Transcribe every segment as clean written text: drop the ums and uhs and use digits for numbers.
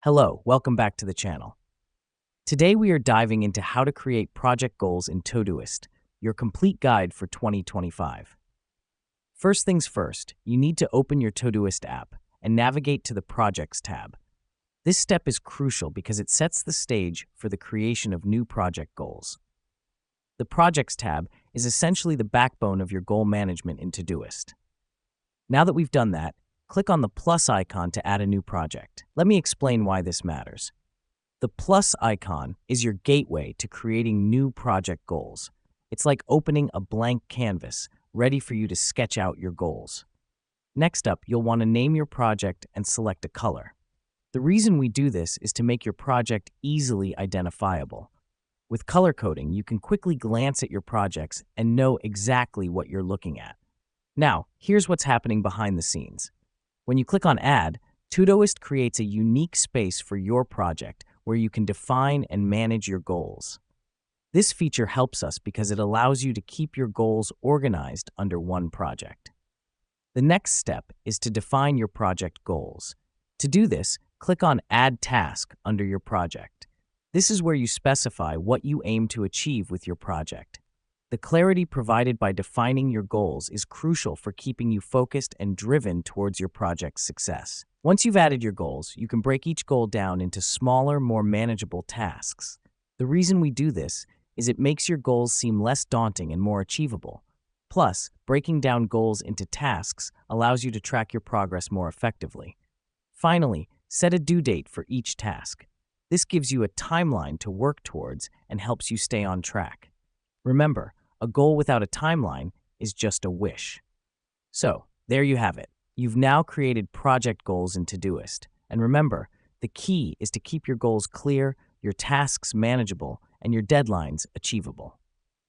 Hello, welcome back to the channel. Today we are diving into how to create project goals in Todoist, your complete guide for 2025. First things first, you need to open your Todoist app and navigate to the Projects tab. This step is crucial because it sets the stage for the creation of new project goals. The Projects tab is essentially the backbone of your goal management in Todoist. Now that we've done that, click on the plus icon to add a new project. Let me explain why this matters. The plus icon is your gateway to creating new project goals. It's like opening a blank canvas, ready for you to sketch out your goals. Next up, you'll want to name your project and select a color. The reason we do this is to make your project easily identifiable. With color coding, you can quickly glance at your projects and know exactly what you're looking at. Now, here's what's happening behind the scenes. When you click on Add, Todoist creates a unique space for your project where you can define and manage your goals. This feature helps us because it allows you to keep your goals organized under one project. The next step is to define your project goals. To do this, click on Add Task under your project. This is where you specify what you aim to achieve with your project. The clarity provided by defining your goals is crucial for keeping you focused and driven towards your project's success. Once you've added your goals, you can break each goal down into smaller, more manageable tasks. The reason we do this is it makes your goals seem less daunting and more achievable. Plus, breaking down goals into tasks allows you to track your progress more effectively. Finally, set a due date for each task. This gives you a timeline to work towards and helps you stay on track. Remember, a goal without a timeline is just a wish. So, there you have it. You've now created project goals in Todoist. And remember, the key is to keep your goals clear, your tasks manageable, and your deadlines achievable.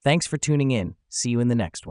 Thanks for tuning in. See you in the next one.